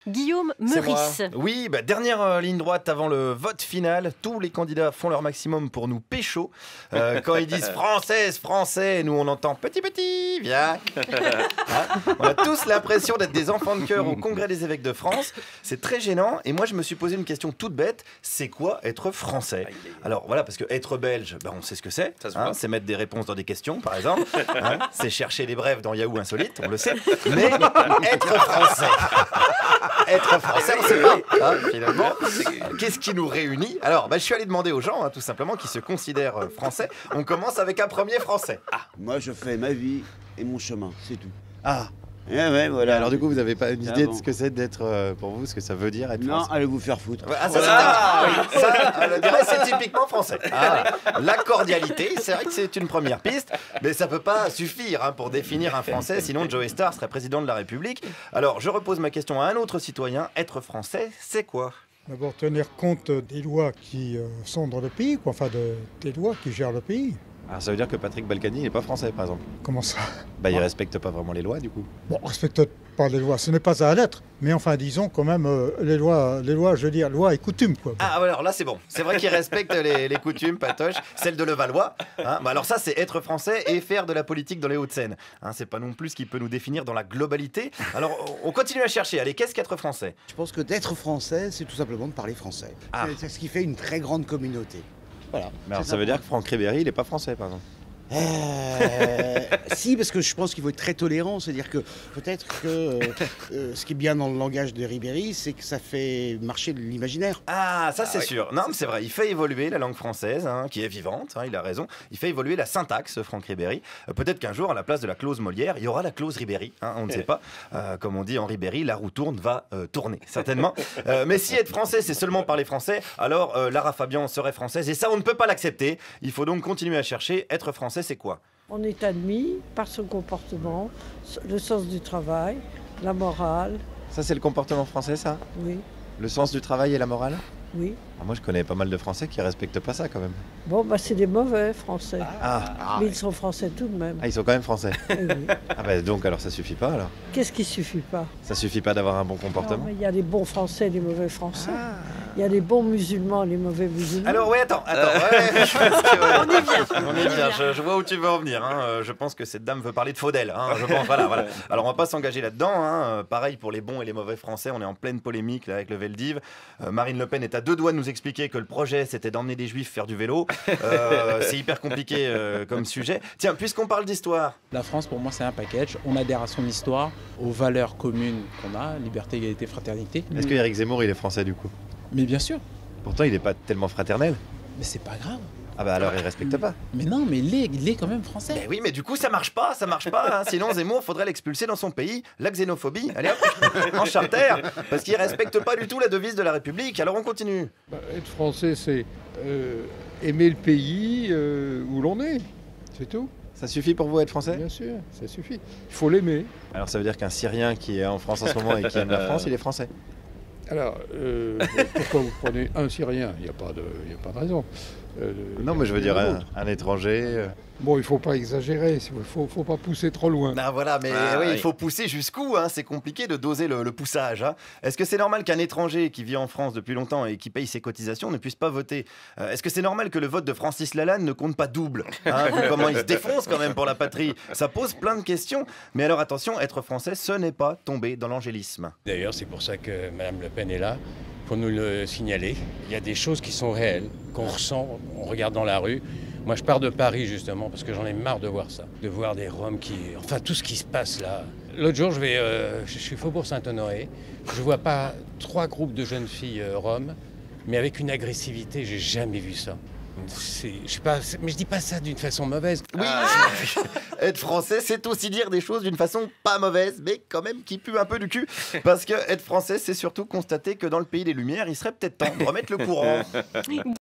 Guillaume C'est moi. Meurice. Oui, dernière ligne droite avant le vote final. Tous les candidats font leur maximum pour nous pécho. Quand ils disent française, français, nous on entend petit petit, viens. Hein, on a tous l'impression d'être des enfants de cœur au Congrès des évêques de France. C'est très gênant. Et moi je me suis posé une question toute bête. C'est quoi être français? Alors voilà, parce que être belge, on sait ce que c'est. Hein, c'est mettre des réponses dans des questions, par exemple. Hein, c'est chercher les brèves dans Yahoo Insolite, on le sait. Mais être français. Être français, on sait pas, hein, finalement. Qu'est-ce qui nous réunit? Alors, je suis allé demander aux gens, tout simplement, qui se considèrent français. On commence avec un premier français. Moi, je fais ma vie et mon chemin, c'est tout. Ah, Ouais, voilà. alors du coup, vous n'avez pas une idée de bon. ce que c'est d'être, pour vous, ce que ça veut dire être Non, français? allez vous faire foutre. Ah, ça, je dirais, c'est typiquement français. Ah, la cordialité, c'est vrai que c'est une première piste, mais ça peut pas suffire pour définir un Français, sinon Joe Star serait président de la République. Alors, je repose ma question à un autre citoyen. Être français, c'est quoi? D'abord tenir compte des lois qui sont dans le pays, des lois qui gèrent le pays. Alors ça veut dire que Patrick Balkany n'est pas français, par exemple? Comment ça? Il respecte pas vraiment les lois, du coup. Bon, on respecte pas les lois, ce n'est pas à la lettre, mais disons quand même les lois, je veux dire, lois et coutumes, quoi. Ah, alors là, c'est bon. C'est vrai qu'il respecte les coutumes, Patoche, celle de Levallois. Hein. Alors ça, c'est être français et faire de la politique dans les Hauts-de-Seine. Hein, c'est pas non plus ce qui peut nous définir dans la globalité. Alors, on continue à chercher. Allez, qu'est-ce qu'être français? Je pense que d'être français, c'est tout simplement de parler français. C'est ce qui fait une très grande communauté. Voilà. Mais alors ça veut dire que Franck Ribéry, il n'est pas français, par exemple? Si, parce que je pense qu'il faut être très tolérant. C'est-à-dire que peut-être que ce qui est bien dans le langage de Ribéry, c'est que ça fait marcher l'imaginaire. Ah, ça c'est sûr. Non, mais c'est vrai. Il fait évoluer la langue française, qui est vivante. Il a raison. Il fait évoluer la syntaxe, Franck Ribéry. Peut-être qu'un jour, à la place de la clause Molière, il y aura la clause Ribéry. On ne sait pas. Comme on dit en Ribéry, la roue tourne va tourner, certainement. Mais si être français, c'est seulement parler français, alors Lara Fabian serait française. Et ça, on ne peut pas l'accepter. Il faut donc continuer à chercher. Être français, c'est quoi? On est admis par son comportement, le sens du travail, la morale, Ça, c'est le comportement français, ça? oui, Le sens du travail et la morale? oui. Moi, je connais pas mal de Français qui respectent pas ça, quand même. Bon, c'est des mauvais Français. Ah, Mais ils sont Français tout de même. ils sont quand même français. Eh oui. Donc, alors, ça suffit pas, alors? Qu'est-ce qui suffit pas? Ça suffit pas d'avoir un bon comportement? Non, il y a les bons Français et les mauvais Français. Il y a les bons musulmans et les mauvais musulmans. Alors, attends. Ouais, je pense que, on y vient. Je vois où tu veux en venir. Je pense que cette dame veut parler de Faudel. Je pense, voilà. Alors, on va pas s'engager là-dedans. Pareil pour les bons et les mauvais Français. On est en pleine polémique là, avec le Veldiv. Marine Le Pen est à deux doigts de nous expliquer que le projet, c'était d'emmener des juifs faire du vélo. C'est hyper compliqué comme sujet. Tiens, puisqu'on parle d'histoire. La France, pour moi, c'est un package. On adhère à son histoire, aux valeurs communes qu'on a, liberté, égalité, fraternité. Est-ce que Éric Zemmour, il est français, du coup? Mais bien sûr, Pourtant, il est pas tellement fraternel. mais c'est pas grave. Alors, il respecte pas. Mais non, mais il est quand même français. Mais oui, mais du coup, ça marche pas. Sinon, Zemmour, faudrait l'expulser dans son pays. La xénophobie, allez hop, en charter. Parce qu'il respecte pas du tout la devise de la République. Alors, on continue. Être français, c'est aimer le pays où l'on est, c'est tout. Ça suffit pour vous, être français? Bien sûr, ça suffit. Il faut l'aimer. Alors, ça veut dire qu'un Syrien qui est en France en ce moment et qui aime la France, il est français? Alors, pourquoi vous prenez un Syrien? Il n'y a pas de raison. Non, mais je veux dire un étranger. Bon, il ne faut pas exagérer, il ne faut pas pousser trop loin. Ah voilà, mais oui, il faut pousser jusqu'où? C'est compliqué de doser le poussage. Est-ce que c'est normal qu'un étranger qui vit en France depuis longtemps et qui paye ses cotisations ne puisse pas voter? Est-ce que c'est normal que le vote de Francis Lalanne ne compte pas double? Comment il se défonce quand même pour la patrie? Ça pose plein de questions. Mais alors attention, être français, ce n'est pas tomber dans l'angélisme. D'ailleurs, c'est pour ça que Mme Le Pen est là, pour nous le signaler. Il y a des choses qui sont réelles, qu'on ressent en regardant la rue. Moi, je pars de Paris, justement, parce que j'en ai marre de voir ça. De voir des Roms Enfin, tout ce qui se passe là. L'autre jour, je suis Faubourg Saint-Honoré. Je vois pas 3 groupes de jeunes filles roms, mais avec une agressivité, j'ai jamais vu ça. Je sais pas, mais je dis pas ça d'une façon mauvaise. Oui, être français, c'est aussi dire des choses d'une façon pas mauvaise, mais quand même qui pue un peu du cul. Parce que être français, c'est surtout constater que dans le pays des Lumières, il serait peut-être temps de remettre le courant.